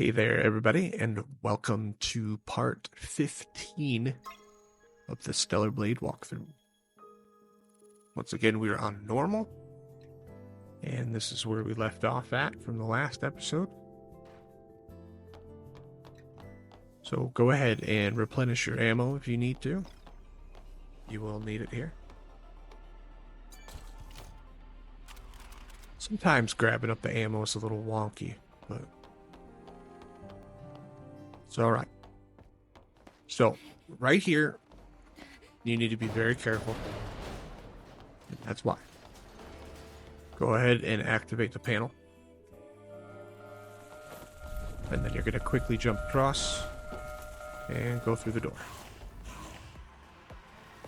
Hey there, everybody, and welcome to part 15 of the Stellar Blade walkthrough. Once again, we are on normal, and this is where we left off at from the last episode. So go ahead and replenish your ammo if you need to. You will need it here. Sometimes grabbing up the ammo is a little wonky, but it's alright. So, right here, you need to be very careful. And that's why. Go ahead and activate the panel. And then you're going to quickly jump across and go through the door.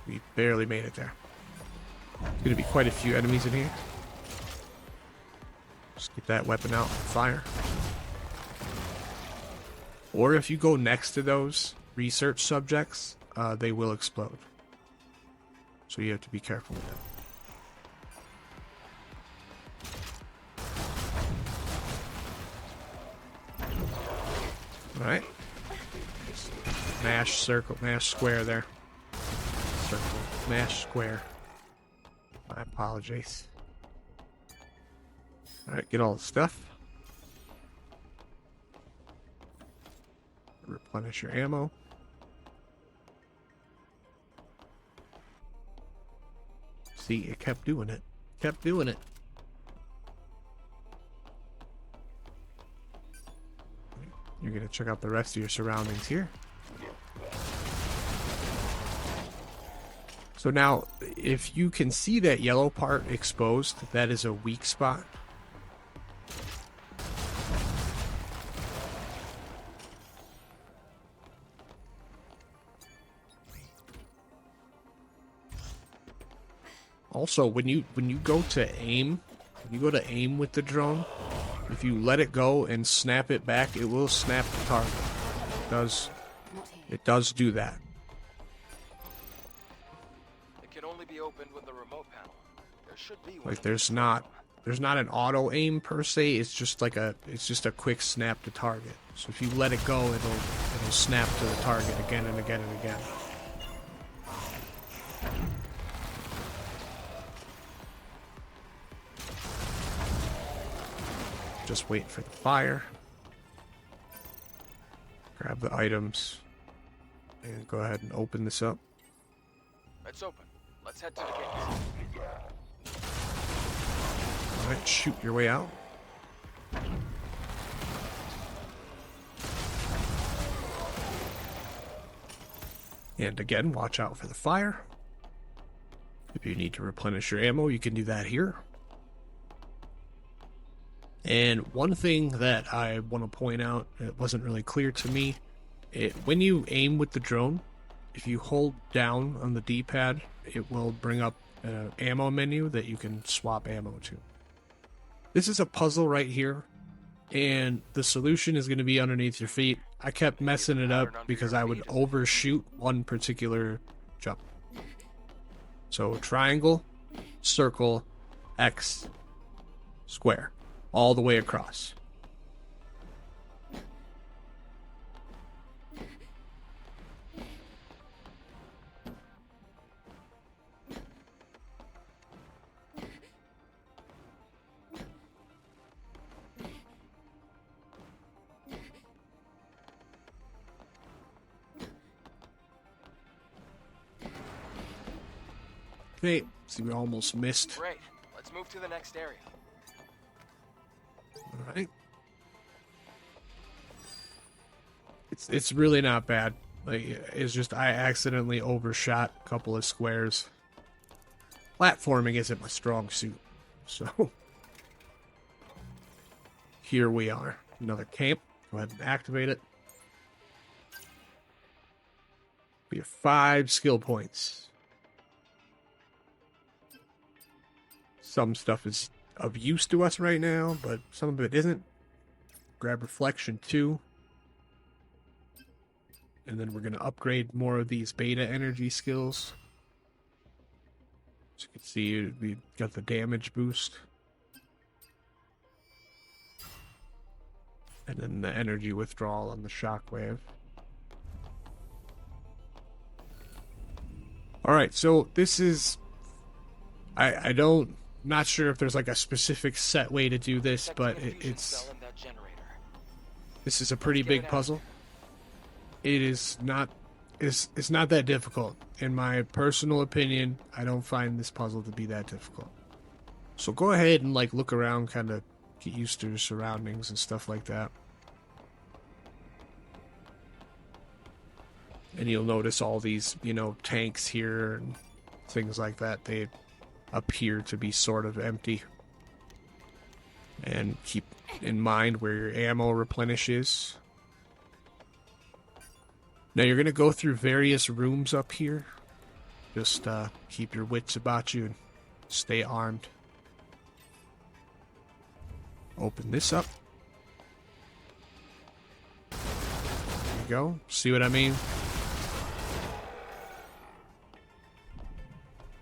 We barely made it there. There's going to be quite a few enemies in here. Just get that weapon out and fire. Or if you go next to those research subjects, they will explode. So you have to be careful with that. Alright. Mash circle, mash square there. Circle, mash square. My apologies. Alright, get all the stuff. Replenish your ammo. See, it kept doing it. Kept doing it. You're going to check out the rest of your surroundings here. So now, if you can see that yellow part exposed, that is a weak spot. Also, when you go to aim, with the drone, if you let it go and snap it back, it will snap the target. It does do that. It can only be opened with the remote panel. There should be one. Like there's not an auto aim per se. It's just a quick snap to target. So if you let it go, it'll snap to the target again and again and again. Just wait for the fire. Grab the items and go ahead and open this up. It's open. Let's head to the gates. Alright, shoot your way out. And again, watch out for the fire. If you need to replenish your ammo, you can do that here. And one thing that I want to point out, it wasn't really clear to me, when you aim with the drone, if you hold down on the D-pad, it will bring up an ammo menu that you can swap ammo to. This is a puzzle right here, and the solution is going to be underneath your feet. I kept messing it up because I would overshoot one particular jump. So triangle, circle, X, square. All the way across. Okay, see, we almost missed. Great. Let's move to the next area. Alright. It's really not bad. Like, it's just I accidentally overshot a couple of squares. Platforming isn't my strong suit. So here we are. Another camp. Go ahead and activate it. We have 5 skill points. Some stuff is of use to us right now, but some of it isn't. Grab reflection 2. And then we're going to upgrade more of these beta energy skills. As you can see, we got the damage boost. And then the energy withdrawal on the shockwave. Alright, so this is... I don't... Not sure if there's like a specific set way to do this, but it's... This is a pretty big puzzle. It is not... It's not that difficult. In my personal opinion, I don't find this puzzle to be that difficult. So go ahead and like look around, kind of get used to your surroundings and stuff like that. And you'll notice all these, you know, tanks here and things like that. They appear to be sort of empty. And keep in mind where your ammo replenishes. Now you're going to go through various rooms up here. Just keep your wits about you and stay armed. Open this up. There you go. See what I mean?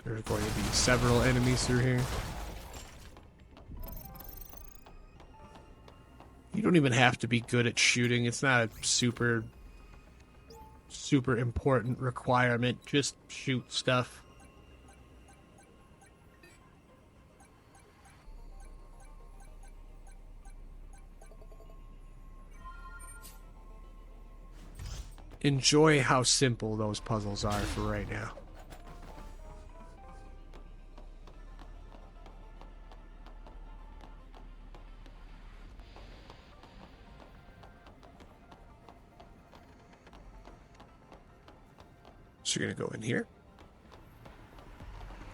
There's going to be several enemies through here. You don't even have to be good at shooting. It's not a super important requirement. Just shoot stuff. Enjoy how simple those puzzles are for right now. So you're going to go in here.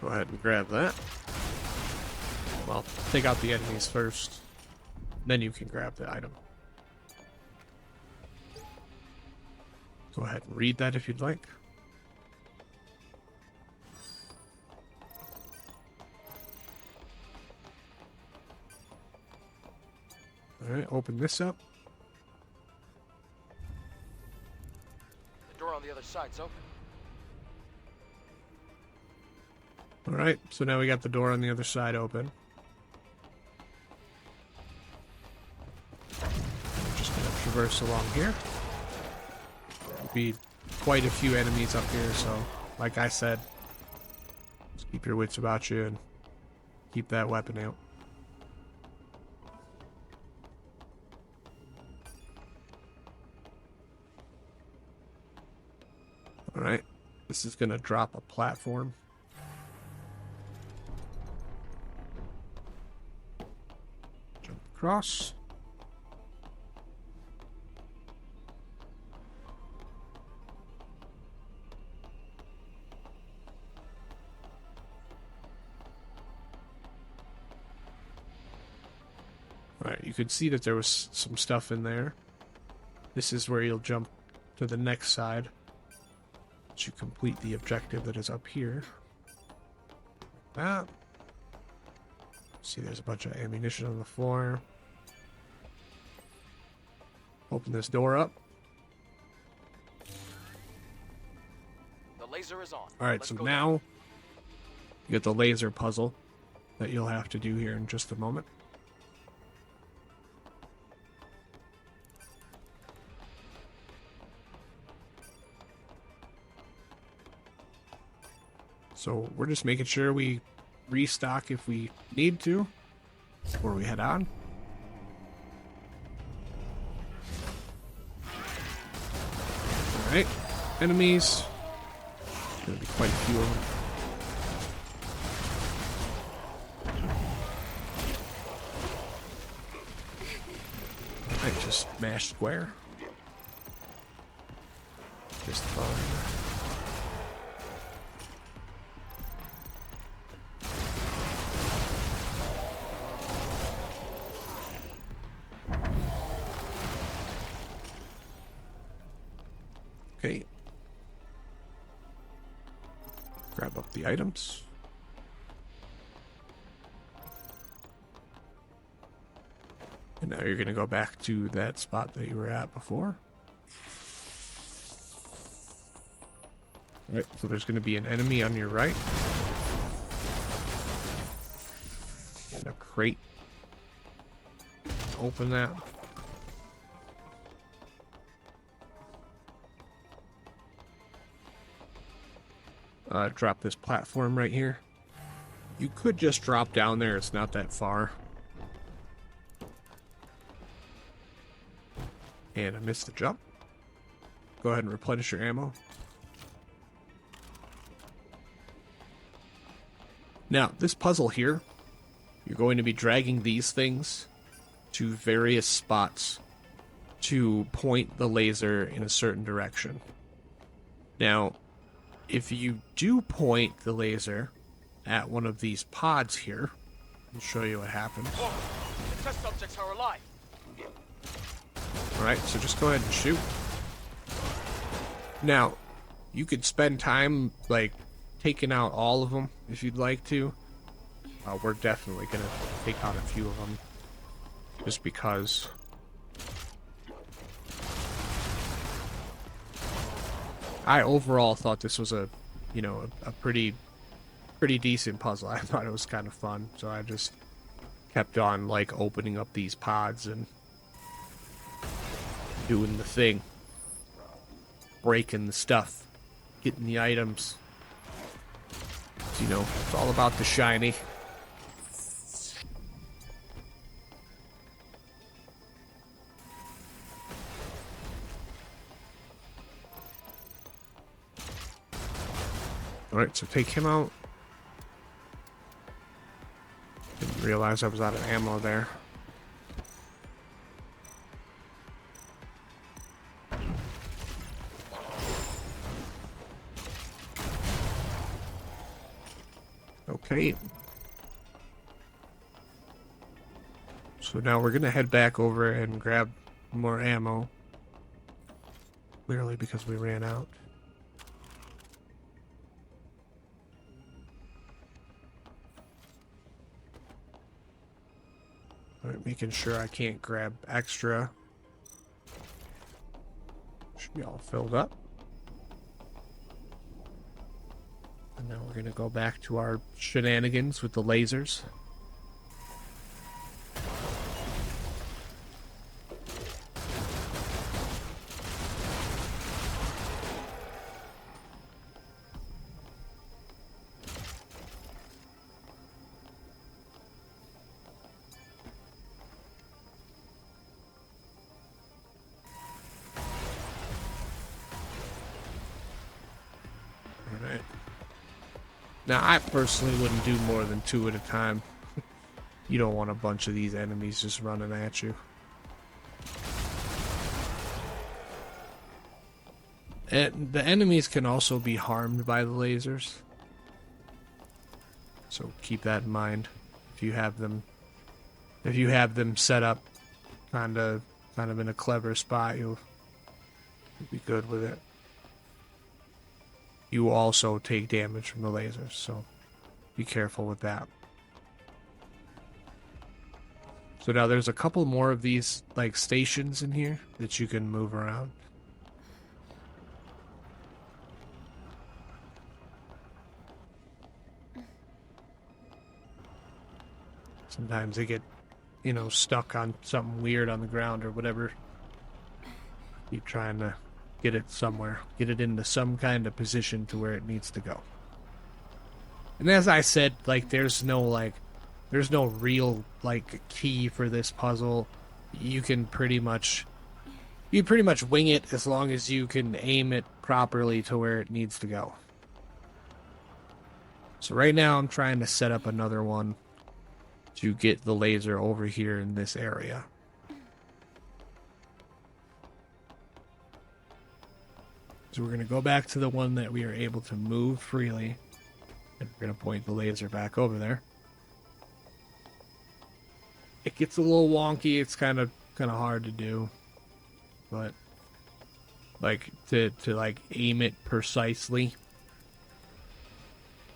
Go ahead and grab that. Well, take out the enemies first. Then you can grab the item. Go ahead and read that if you'd like. Alright, open this up. The door on the other side's open. Alright, so now we got the door on the other side open. We're just going to traverse along here. There'll be quite a few enemies up here, so like I said, just keep your wits about you and keep that weapon out. Alright, this is going to drop a platform. Jump across. Alright, you could see that there was some stuff in there. This is where you'll jump to the next side. To complete the objective that is up here. That. See, there's a bunch of ammunition on the floor. Open this door up. The laser is on. Alright, so now you get the laser puzzle that you'll have to do here in just a moment. So we're just making sure we restock if we need to before we head on. Alright, enemies. There's gonna be quite a few of them. Alright, just mash square. Just fine. Okay. Grab up the items. And now you're going to go back to that spot that you were at before. Alright, so there's going to be an enemy on your right. And a crate. Open that. drop this platform right here. You could just drop down there, it's not that far. And I missed the jump. Go ahead and replenish your ammo. Now, this puzzle here, you're going to be dragging these things to various spots to point the laser in a certain direction. Now, if you do point the laser at one of these pods here, I'll show you what happens. Whoa! The test subjects are alive! Alright, so just go ahead and shoot. Now, you could spend time, like, taking out all of them if you'd like to. We're definitely going to take out a few of them. Just because. I overall thought this was a pretty decent puzzle. I thought it was kind of fun. So I just kept on, like, opening up these pods and doing the thing. Breaking the stuff. Getting the items. You know, it's all about the shiny. Alright, so take him out. Didn't realize I was out of ammo there. Okay. So now we're gonna head back over and grab more ammo. Clearly because we ran out. Alright, making sure I can't grab extra. Should be all filled up. And now we're gonna go back to our shenanigans with the lasers. Alright. Now, I personally wouldn't do more than 2 at a time. You don't want a bunch of these enemies just running at you. And the enemies can also be harmed by the lasers. So keep that in mind. If you have them set up kind of in a clever spot, you'll be good with it. You also take damage from the lasers, so be careful with that. So now there's a couple more of these, like, stations in here that you can move around. Sometimes they get, stuck on something weird on the ground or whatever. Keep trying to get it somewhere. Get it into some kind of position to where it needs to go. And as I said, like, there's no real, like, key for this puzzle. You pretty much wing it as long as you can aim it properly to where it needs to go. So right now I'm trying to set up another one to get the laser over here in this area. So we're going to go back to the one that we are able to move freely. And we're going to point the laser back over there. It gets a little wonky. It's kind of hard to do. But, like, to aim it precisely.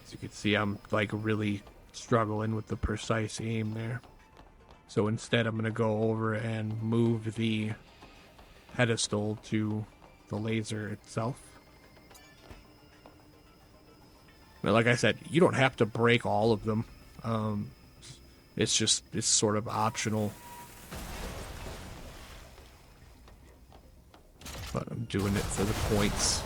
As you can see, I'm, like, really struggling with the precise aim there. So instead, I'm going to go over and move the pedestal to the laser itself. But like I said, you don't have to break all of them. It's sort of optional. But I'm doing it for the points.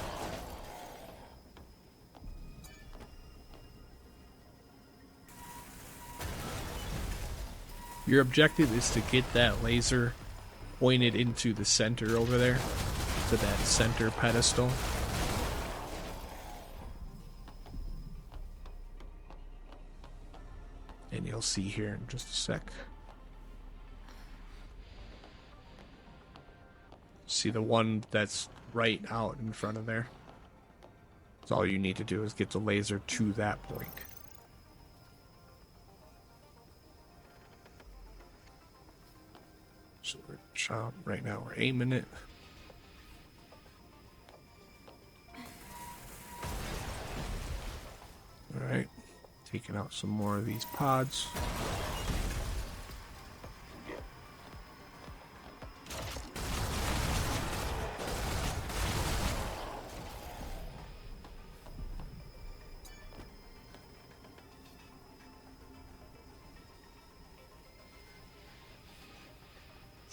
Your objective is to get that laser pointed into the center over there, to that center pedestal. And you'll see here in just a sec. See the one that's right out in front of there? So all you need to do is get the laser to that point. So right now we're aiming it. Alright, taking out some more of these pods.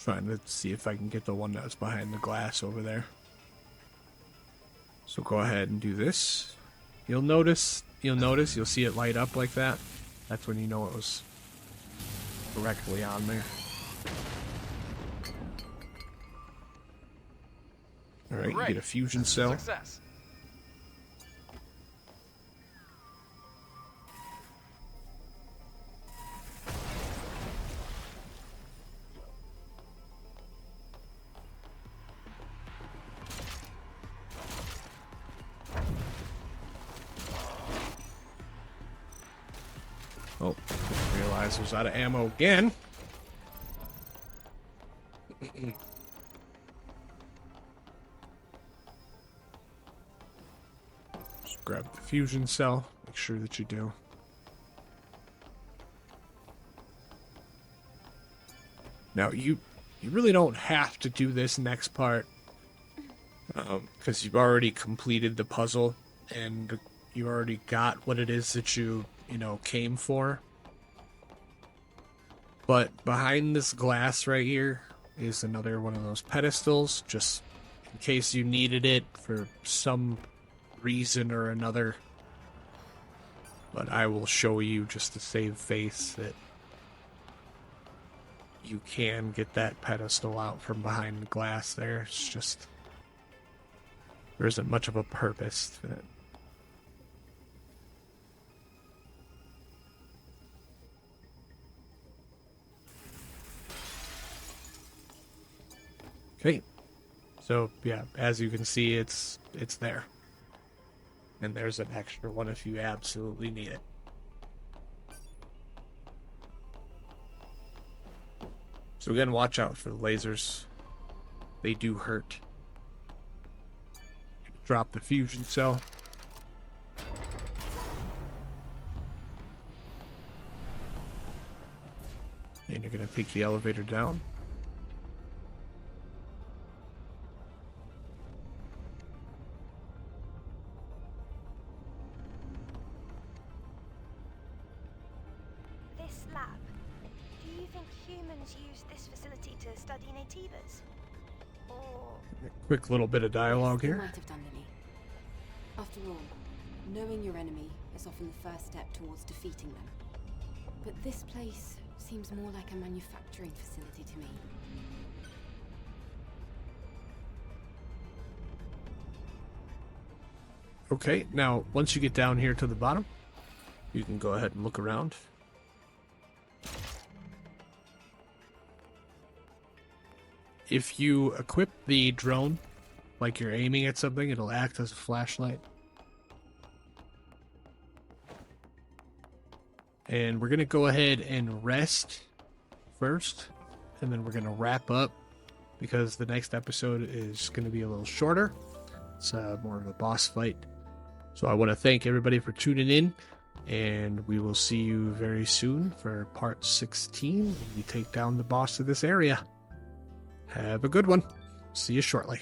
Trying to see if I can get the one that's behind the glass over there. So go ahead and do this. You'll see it light up like that. That's when you know it was correctly on there. Alright, you get a fusion cell. Success. Oh, didn't realize I was out of ammo again. Just grab the fusion cell. Make sure that you do. Now, you really don't have to do this next part, because you've already completed the puzzle, and you already got what it is that you came for. But behind this glass right here is another one of those pedestals, just in case you needed it for some reason or another. But I will show you, just to save face, that you can get that pedestal out from behind the glass there. It's just, there isn't much of a purpose to it. Okay, so yeah, as you can see, it's there. And there's an extra one if you absolutely need it. So again, watch out for the lasers. They do hurt. Drop the fusion cell. And you're gonna take the elevator down. Study nativas? Or A quick little bit of dialogue Yes, here. they might have done, Lily. After all, knowing your enemy is often the first step towards defeating them. But this place seems more like a manufacturing facility to me. Okay, now once you get down here to the bottom, you can go ahead and look around. If you equip the drone, like you're aiming at something, it'll act as a flashlight. And we're going to go ahead and rest first, and then we're going to wrap up, because the next episode is going to be a little shorter. It's more of a boss fight. So I want to thank everybody for tuning in, and we will see you very soon for part 16, when we take down the boss of this area. Have a good one. See you shortly.